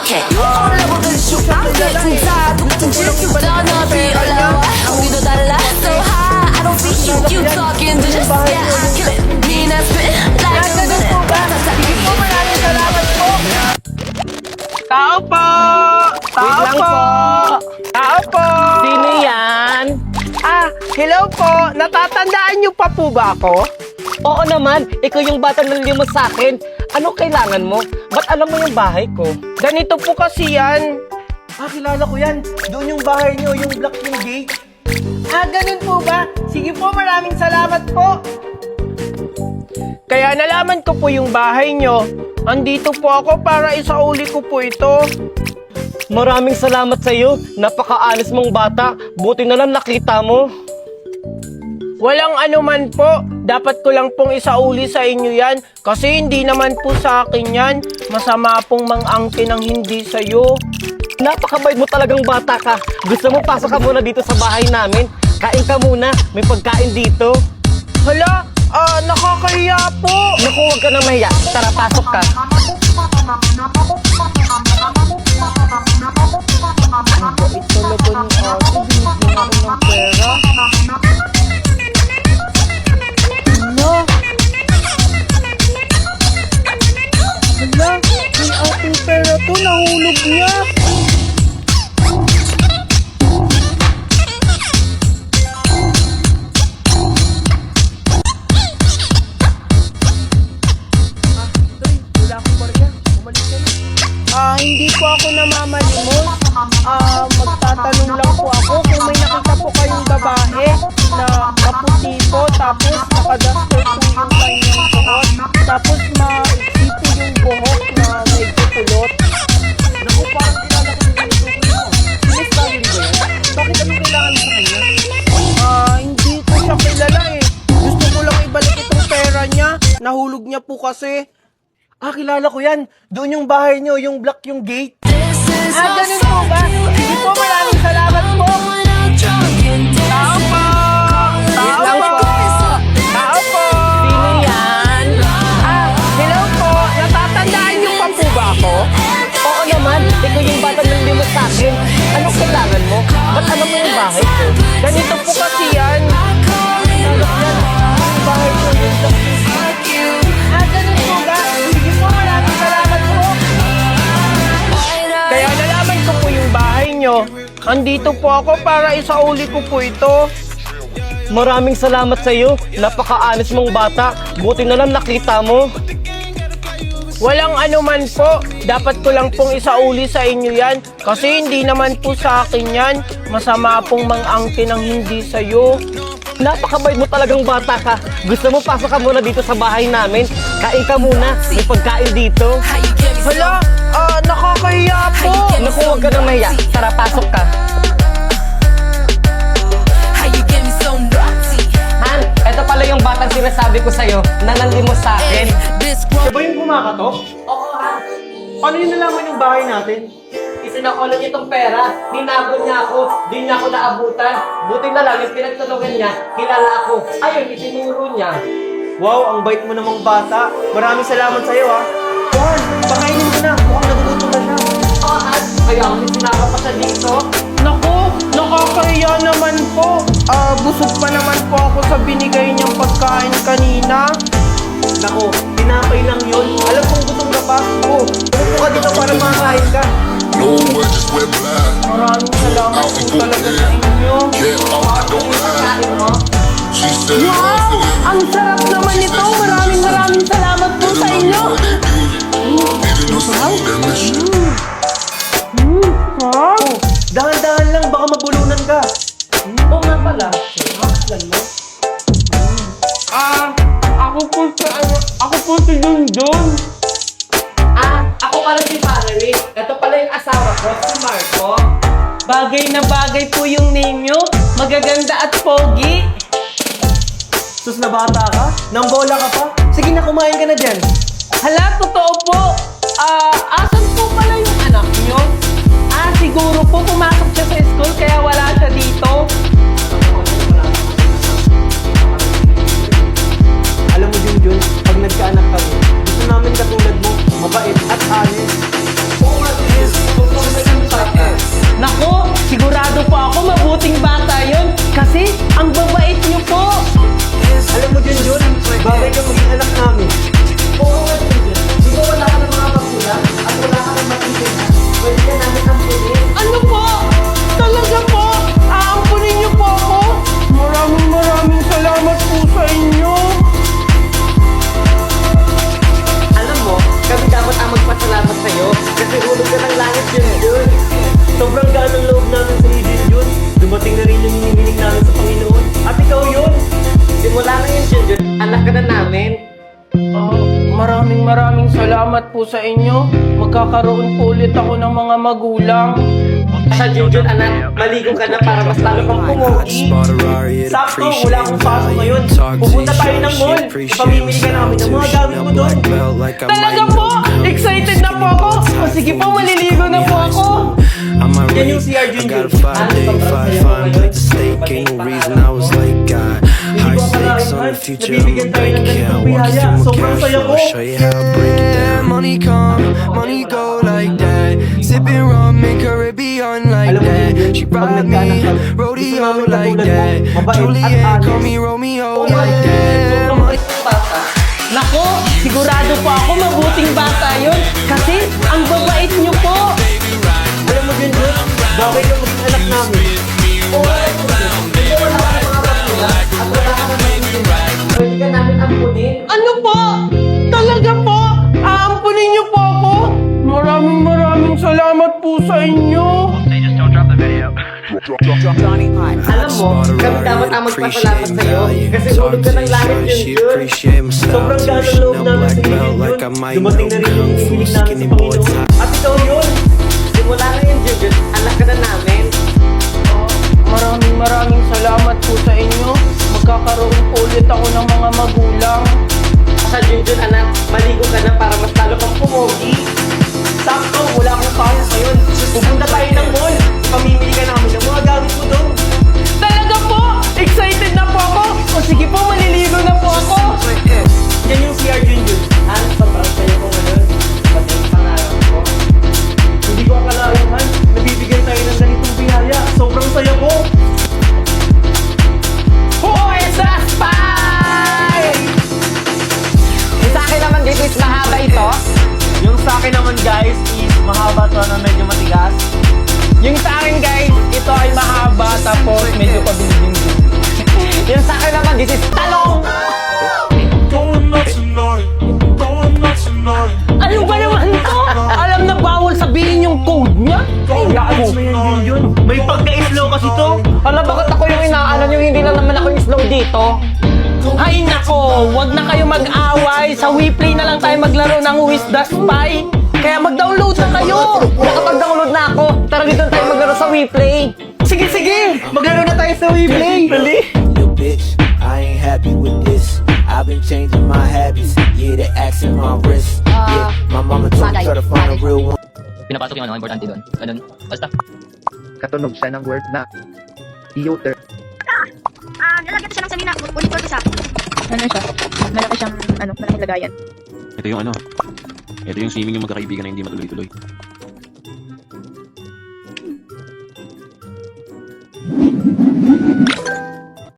Okay. 올라보던 슈 진짜 똑같은 질투 떠나비 올라와 우리도 달라 so high I don't see you talking to just yeah I kill it mean I spit like a bullet Sige po, maraming salamat po. Tao po! Tao po! Tao po! Sino yan? Hello po. Natatandaan niyo pa po ba ako? Oo naman, ikaw yung batang nalimos sa akin. Anong kailangan mo? Ba't alam mo yung bahay ko? Ganito po kasi yan. Kilala ko yan. Doon yung bahay niyo, yung block yung gate. Ganun po ba? Sige po, maraming salamat po. Kaya nalaman ko po yung bahay niyo. Andito po ako para isauli ko po ito. Maraming salamat sa iyo. Napaka-honest mong bata. Buti na lang nakita mo. Walang anuman po. Dapat ko lang pong isauli sa inyo yan. Kasi hindi naman po sa akin yan. Masama pong mangangkin ng hindi sa'yo. Napakabait mo talagang bata ka. Gusto mo pasok ka muna dito sa bahay namin? Kain ka muna. May pagkain dito. Hala, nakakahiya po. Naku, huwag ka na mahiya. Tara, pasok ka. Bait talaga ng ate. Binigyan ako ng pera. Hala, yung ating pera to, nahulog niya. Hindi po ako namamalimos. Magtatanong lang po ako kung may nakita po kayong babae na kaputi po, tapos nakaduster po yung kanyang suot, tapos maiksi po yung buhok na may kupulot. Naku, parang kilala ko yung ganito ko. Miss Valerie ba yan? Bakit anong kailangan mo sa kanya? Hindi ko siya kilala eh. Gusto ko lang ibalik itong pera niya. Nahulog niya po kasi. Kilala ko yan. Doon yung bahay niyo, yung block yung gate. Ganun po ba? Sige po, maraming salamat po. Tao po! Tao po! Tao po! Sino yan? Hello po. Natatandaan niyo pa po ba ako? Oo naman, ikaw yung batang nalimos sa akin. Anong kailangan mo? Ba't alam mo yung bahay ko? Ganito po kasi yan. Yung bahay ko, yung block yung gate. Ganun po ba? Sige po, maraming salamat po. Kaya nalaman ko po yung bahay nyo. Andito po ako para isauli ko po ito. Maraming salamat sa iyo. Napaka-honest mong bata. Buti na lang nakita mo. Walang anuman po. Dapat ko lang pong isauli sa inyo yan. Kasi hindi naman po sa akin yan. Masama pong mangangkin ng hindi sa'yo. Napakabait mo talagang bata ka. Gusto mo pasok ka muna dito sa bahay namin? Kain ka muna. May pagkain dito. Hala, nakakahiya po. Naku, huwag ka na mahiya. Tara, pasok ka. Han, eto pala yung batang sinasabi ko sa'yo na nanlimos sa akin. Siya ba yung kumakatok? Oo, Han. Paano yun nalaman yung bahay natin? Isinakulan niya itong pera. Hinabol niya ako. Di niya ako naabutan. Buti na lang yung pinagtulungan niya. Kilala ako. Ayun, itinuro niya. Wow, ang bait mo namang bata. Maraming salamat sa'yo ha. Juan, pakainin mo na. Mukhang nagugutom na siya. Oo, Han. Kaya ako sinama pa siya dito. Naku, nakakahiya naman po. Busog pa naman po ako sa binigay niyang pagkain kanina. Naku, tinapay lang yun. Alam kong gutom ka pa. Umupo ka dito para makakain ka. No words, just we're blind. Maraming salamat po talaga sa inyo. Yeah, I don't lie. Kain mo. She said, Wow! Ang sarap naman ito. Maraming salamat po sa inyo. even though some that miss you. Dahan-dahan lang, baka mabulunan ka. Oo nga pala. Makaslan mo. Ako po si Junjun. Ako pala si Valerie. Ito pala yung asawa ko, si Marco. Bagay na bagay po yung name nyo. Magaganda at pogi. Sus na bata ka? Nambola ka pa? Sige na, kumain ka na dyan. Hala, totoo po. Asan po pala yung anak nyo? Siguro po pumasok siya sa school kaya wala siya dito. Alam mo, Junjun, pag nagkaanak kami, gusto namin katulad mo, mabait at honest. Oo nga, Maraming salamat po sa inyo. Magkakaroon po ulit ako ng mga magulang. Sa Junjun, anak, maligo ka na para mas lalo kang pumogi. Sakto, wala akong pasok ngayon. Pupunta tayo ng mall. Pamimili ka namin ng mga gamit mo doon. Talaga po! Excited na po ako! O sige po, maliligo na po ako! Yan yung CR Junjun. Nabibigyan tayo ng ganitong biyaya. Sobrang saya ko. Money come, money go like that. Sipping rum in Caribbean like that. She ride me, rodeo like that. Juliet call me Romeo like that. Money Nako, sigurado po ako mabuting bata yun. Kasi ang babait niyo po. Alam mo, Junjun, bagay yung maging anak namin. Wala ka mga bakula at wala ka naman yung pwede ka namin ampunin. Ano po? Talaga po? Aampunin niyo po ako? Maraming salamat po sa inyo. Alam mo, kami dapat ang magpasalamat sa'yo kasi hulog ka ng langit, Junjun. Sobrang gano'n loob namin sa iyo, Junjun. Dumating na rin yung ibilig namin sa Panginoon. At ikaw yun. Simula ngayon, Junjun, anak ka na namin. Maraming salamat po sa inyo. Magkakaroon po ulit ako ng mga magulang. Sa Junjun, anak, maligo ka na para mas lalo kang pumogi. Sakto, wala akong payo ngayon. Pupunta tayo ng mall. Pamimili ka namin ng mga gamit mo doon. Talaga po! Excited na po ako! O sige po, maliligo na po ako! Yan yung CR Junjun. Sobrang saya ko ngayon. Pati yung pangarap ko. Hindi ko akalain, Han. Nabibigyan tayo ng ganitong biyaya. Sobrang saya ko. Who is the spy? Yung sa akin naman dito is mahaba ito. Yung sa akin naman, guys, is mahaba to na medyo matigas. Yung sa akin guys, ito ay mahaba tapos medyo pabiling din. Yung sa akin naman, this is talong. Going nuts tonight. Going nuts tonight. Ano ba naman to? Alam na bawal sabihin yung code niya? Ay, Ayos mo yan, Junjun. May pagka-slow kasi to. Hala, bakit ako yung inaanan yung hindi lang naman ako yung slow dito? Ay nako, wag na kayo mag-away. Sa WePlay na lang tayo maglaro ng Who is the Spy. Kaya mag-download na kayo. Nakapag-download na ako. Tara dito tayo maglaro sa WePlay. Sige, maglaro na tayo sa WePlay. Dali. Yo, bitch, I ain't happy with this. I've been changing my habits. Yeah, the axe in my wrist. Yeah, my mama told me try to find a real one. Pinapasok yung ano, importante doon. Ganun. Basta. Katunog siya ng word na theater. Nalagyan siya ng salina. Ulit ko isa. Ano siya? Malaki siyang, malaking lagayan. Ito yung ano. Ito yung swimming yung magkakaibigan na hindi matuloy-tuloy.